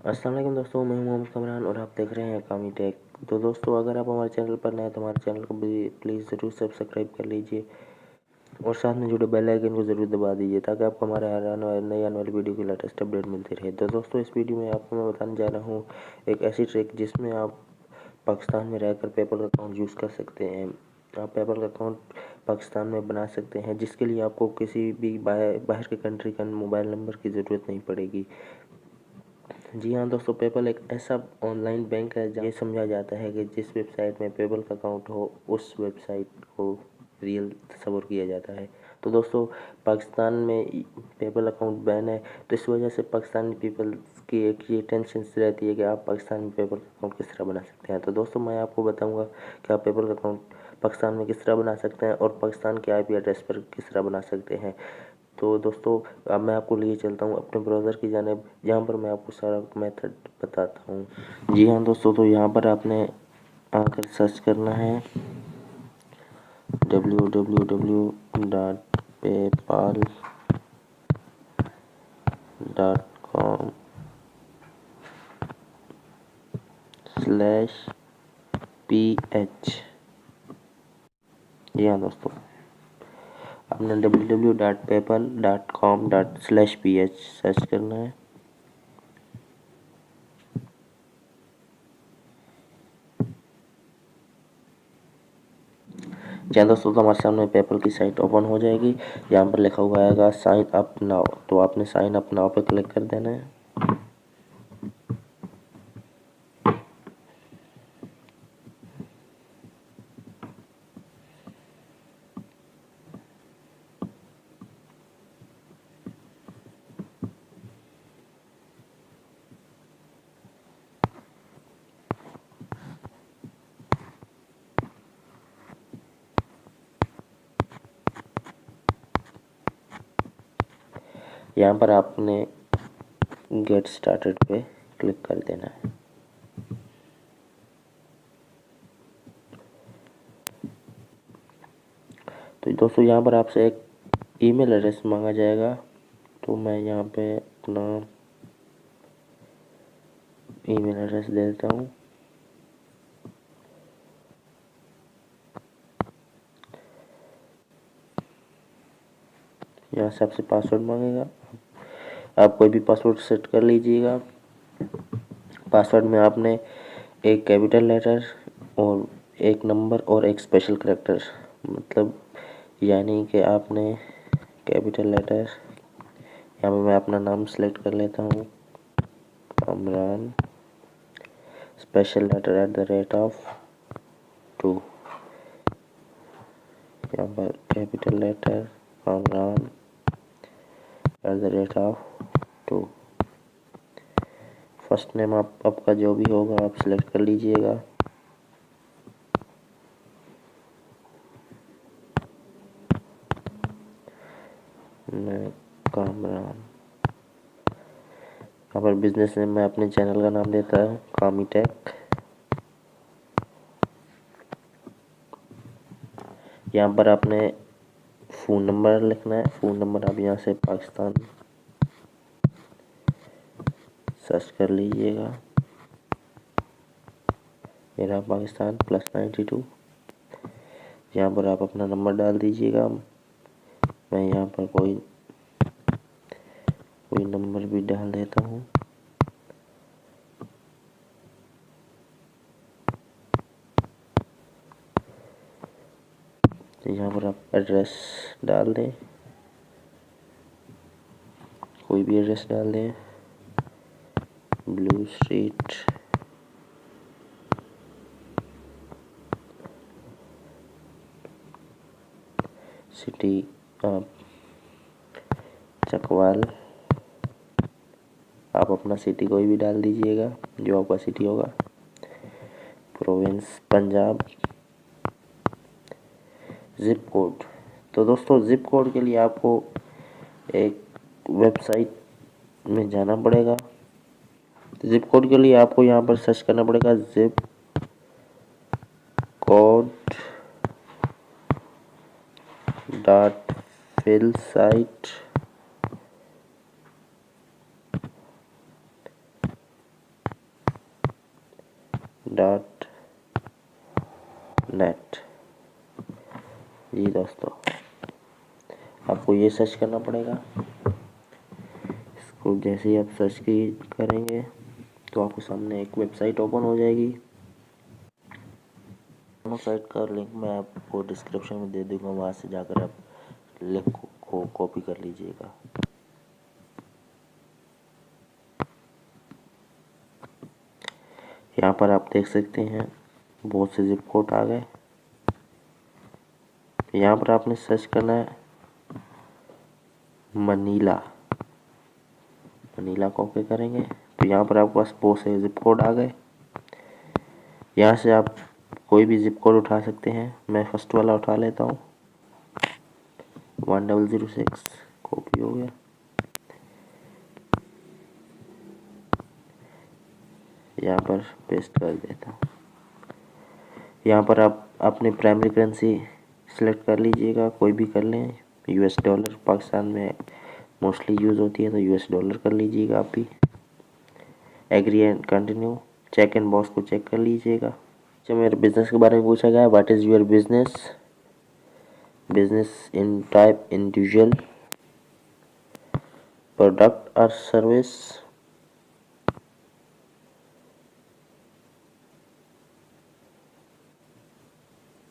अस्सलाम वालेकुम दोस्तों, मैं हूं मोहम्मद कमरान और आप देख रहे हैं कामी टेक। तो दोस्तों, अगर आप हमारे चैनल पर नए हैं तो हमारे चैनल को भी प्लीज़ ज़रूर सब्सक्राइब कर लीजिए और साथ में जुड़े बेल आइकन को ज़रूर दबा दीजिए ताकि आपको हमारे नई आने वाली वीडियो की लेटेस्ट अपडेट मिलती रहे। तो दोस्तों, इस वीडियो में आपको मैं बताने जा रहा हूँ एक ऐसी ट्रिक जिसमें आप पाकिस्तान में रहकर पेपल अकाउंट यूज़ कर सकते हैं। आप पेपल अकाउंट पाकिस्तान में बना सकते हैं, जिसके लिए आपको किसी भी बाहर के कंट्री का मोबाइल नंबर की ज़रूरत नहीं पड़ेगी। जी हाँ दोस्तों, पेपल एक ऐसा ऑनलाइन बैंक है जहाँ ये समझा जाता है कि जिस वेबसाइट में पेपल का अकाउंट हो उस वेबसाइट को रियल तस्वर किया जाता है। तो दोस्तों, पाकिस्तान में पेपल अकाउंट बैन है, तो इस वजह से पाकिस्तानी पीपल की एक ये टेंशन रहती है कि आप पाकिस्तान में पेपल अकाउंट किस तरह बना सकते हैं। तो दोस्तों, मैं आपको बताऊँगा कि आप पेपल अकाउंट पाकिस्तान में किस तरह बना सकते हैं और पाकिस्तान के IP एड्रेस पर किस तरह बना सकते हैं। तो दोस्तों, अब मैं आपको लिए चलता हूँ अपने ब्राउज़र की जानिब, जहाँ पर मैं आपको सारा मेथड बताता हूँ। जी हाँ दोस्तों, तो यहाँ पर आपने आकर सर्च करना है www.paypal.com/ph। जी हाँ दोस्तों, आपने www.paypal.com/ph सर्च करना है। जी हाँ दोस्तों, तो हमारे सामने पेपल की साइट ओपन हो जाएगी। यहाँ पर लिखा हुआ आएगा साइन अप नाउ, तो आपने साइन अप नाउ पे क्लिक कर देना है। यहाँ पर आपने गेट स्टार्टेड पे क्लिक कर देना है। तो दोस्तों, यहाँ पर आपसे एक ईमेल एड्रेस मांगा जाएगा, तो मैं यहाँ पे अपना ईमेल एड्रेस दे देता हूँ। यहाँ से आपसे पासवर्ड मांगेगा, आप कोई भी पासवर्ड सेट कर लीजिएगा। पासवर्ड में आपने एक कैपिटल लेटर और एक नंबर और एक स्पेशल करैक्टर, मतलब यानी कि आपने कैपिटल लेटर, यहाँ पे मैं अपना नाम सेलेक्ट कर लेता हूँ कमरान, स्पेशल लेटर @2, यहाँ पर capital letter Kamran @2। First name आपका जो भी होगा आप सेलेक्ट कर लीजिएगा। मैं कामरान, यहाँ पर बिजनेस नेम मैं अपने चैनल का नाम देता हूँ कामी टेक। यहाँ पर आपने फ़ोन नंबर लिखना है। फ़ोन नंबर आप यहाँ से पाकिस्तान सर्च कर लीजिएगा। मेरा पाकिस्तान +92। यहाँ पर आप अपना नंबर डाल दीजिएगा। मैं यहाँ पर कोई नंबर भी डाल देता हूँ। तो यहाँ पर आप एड्रेस डाल दें, कोई भी एड्रेस डाल दें। ब्लू स्ट्रीट, सिटी आप चकवाल, आप अपना सिटी कोई भी डाल दीजिएगा जो आपका सिटी होगा। प्रोविंस पंजाब। ज़िप कोड, तो दोस्तों ज़िप कोड के लिए आपको एक वेबसाइट में जाना पड़ेगा। ज़िप कोड के लिए आपको यहाँ पर सर्च करना पड़ेगा ज़िप कोड .फिल साइट डॉट नेट। जी दोस्तों, आपको ये सर्च करना पड़ेगा। इसको जैसे ही आप सर्च करेंगे तो आपके सामने एक वेबसाइट ओपन हो जाएगी। दोनों साइट का लिंक मैं आपको डिस्क्रिप्शन में दे दूंगा, वहाँ से जाकर आप लिंक को कॉपी कर लीजिएगा। यहाँ पर आप देख सकते हैं बहुत से जिप कोड आ गए। यहाँ पर आपने सर्च करना है मनीला। मनीला को ओके करेंगे तो यहाँ पर आपके पास बहुत से जिप कोड आ गए। यहाँ से आप कोई भी जिप कोड उठा सकते हैं। मैं फर्स्ट वाला उठा लेता हूँ, 1006। कॉपी हो गया। यहाँ पर पेस्ट कर देता हूँ। यहाँ पर आप अपनी प्राइमरी करेंसी सेलेक्ट कर लीजिएगा, कोई भी कर लें। यूएस डॉलर पाकिस्तान में मोस्टली यूज़ होती है, तो यूएस डॉलर कर लीजिएगा आप भी। Agree and continue, check and box को चेक कर लीजिएगा। अच्छा, मेरे बिजनेस के बारे में पूछा गया है, what is your business. Business in type individual, product और सर्विस।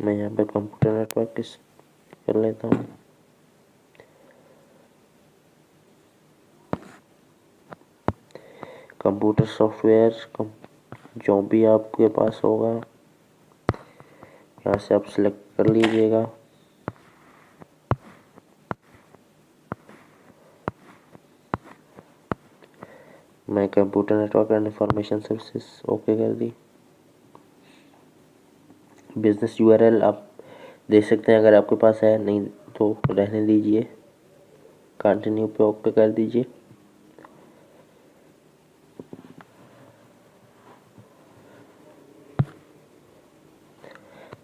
मैं यहाँ पर कंप्यूटर नेटवर्क कर लेता हूँ। कंप्यूटर सॉफ्टवेयर जो भी आपके पास होगा यहाँ से आप सिलेक्ट कर लीजिएगा। मैं computer network and information services okay कर दी। बिजनेस यूआरएल आप दे सकते हैं अगर आपके पास है, नहीं तो रहने दीजिए। कंटिन्यू पे ओके कर दीजिए।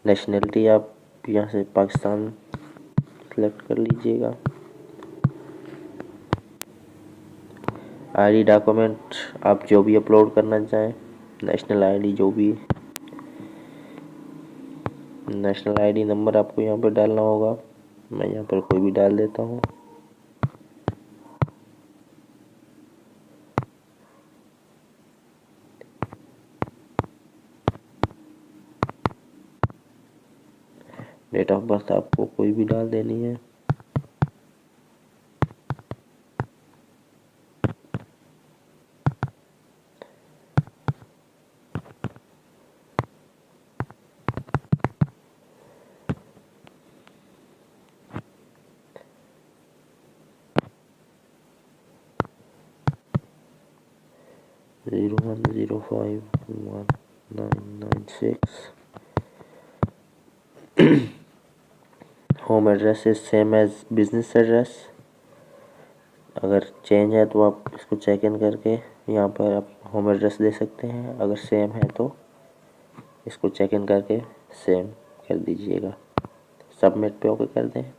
नेशनलिटी आप यहाँ से पाकिस्तान सेलेक्ट कर लीजिएगा। आईडी डॉक्यूमेंट आप जो भी अपलोड करना चाहें, नेशनल आईडी जो भी, नेशनल आईडी नंबर आपको यहाँ पर डालना होगा। मैं यहाँ पर कोई भी डाल देता हूँ। डेट ऑफ बर्थ आपको कोई भी डाल देनी है। Zero 1051996। Home address is same as business address. अगर चेंज है तो आप इसको चेक इन करके यहाँ पर आप होम एड्रेस दे सकते हैं। अगर सेम है तो इसको चेक इन करके सेम कर दीजिएगा। सबमिट पे ओके कर दें।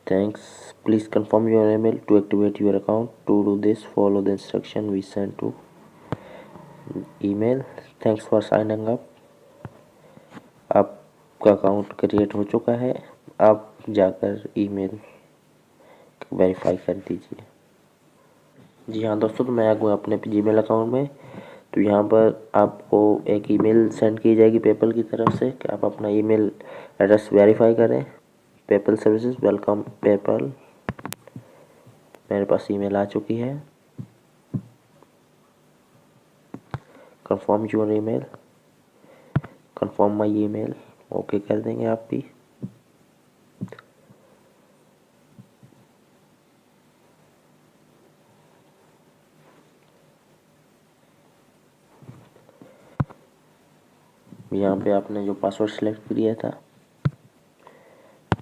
Thanks. Please confirm your email to activate your account. To do this, follow the instruction we sent to email. Thanks for signing up. आपका अकाउंट क्रिएट हो चुका है। आप जाकर ईमेल वेरीफाई कर दीजिए। जी हाँ दोस्तों, तो मैं आ गया अपने जीमेल अकाउंट में। तो यहाँ पर आपको एक ईमेल सेंड की जाएगी पेपल की तरफ से कि आप अपना ईमेल एड्रेस वेरीफाई करें। PayPal services welcome PayPal. मेरे पास ईमेल आ चुकी है। Confirm your email, confirm my email okay कर देंगे आप भी। यहाँ पे आपने जो पासवर्ड सेलेक्ट किया था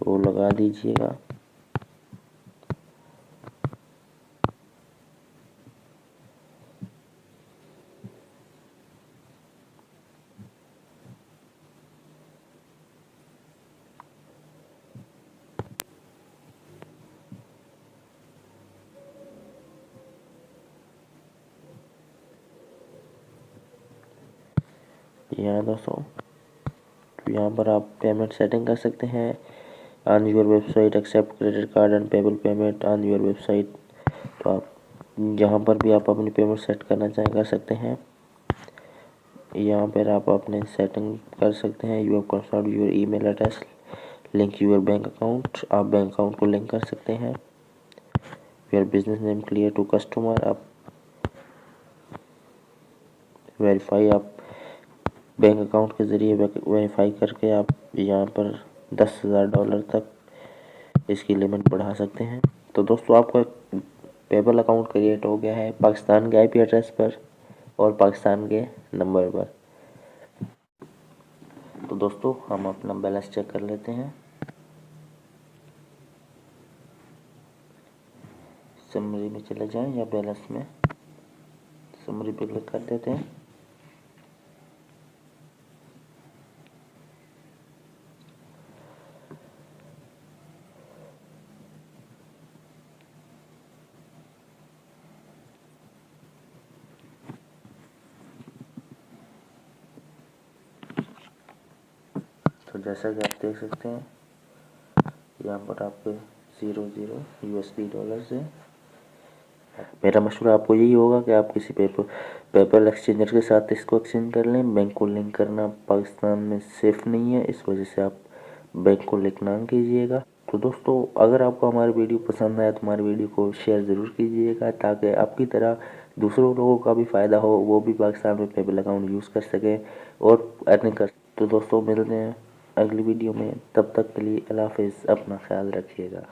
वो लगा दीजिएगा। यहाँ दोस्तों, तो यहाँ पर आप पेमेंट सेटिंग कर सकते हैं। On your website accept credit card and PayPal payment on your website. तो आप जहाँ पर भी आप अपनी पेमेंट सेट करना चाहें कर सकते हैं। यहाँ पर आप अपने सेटिंग कर सकते हैं। You have confirm your email address, link your bank account. आप बैंक अकाउंट को लिंक कर सकते हैं। Your business name clear to customer. आप वेरीफाई, आप बैंक अकाउंट के ज़रिए वेरीफाई करके आप यहाँ पर $10,000 तक इसकी लिमिट बढ़ा सकते हैं। तो दोस्तों, आपका पेबल अकाउंट क्रिएट हो गया है पाकिस्तान के आईपी एड्रेस पर और पाकिस्तान के नंबर पर। तो दोस्तों, हम अपना बैलेंस चेक कर लेते हैं। समरी में चले जाएं या बैलेंस में, समरी पे क्लिक कर देते हैं। तो जैसा कि आप देख सकते हैं, यहाँ पर आपके 00 USD डॉलर है। मेरा मशवरा आपको यही होगा कि आप किसी पेपल एक्सचेंजर के साथ इसको एक्सचेंज कर लें। बैंक को लिंक करना पाकिस्तान में सेफ़ नहीं है, इस वजह से आप बैंक को लिंक ना कीजिएगा। तो दोस्तों, अगर आपको हमारी वीडियो पसंद आए तो हमारी वीडियो को शेयर ज़रूर कीजिएगा, ताकि आपकी तरह दूसरों लोगों का भी फ़ायदा हो, वो भी पाकिस्तान में पेपल अकाउंट यूज़ कर सकें और अर्निंग कर। तो दोस्तों, मिलते हैं अगली वीडियो में। तब तक के लिए अल्लाह हाफ़िज़, अपना ख्याल रखिएगा।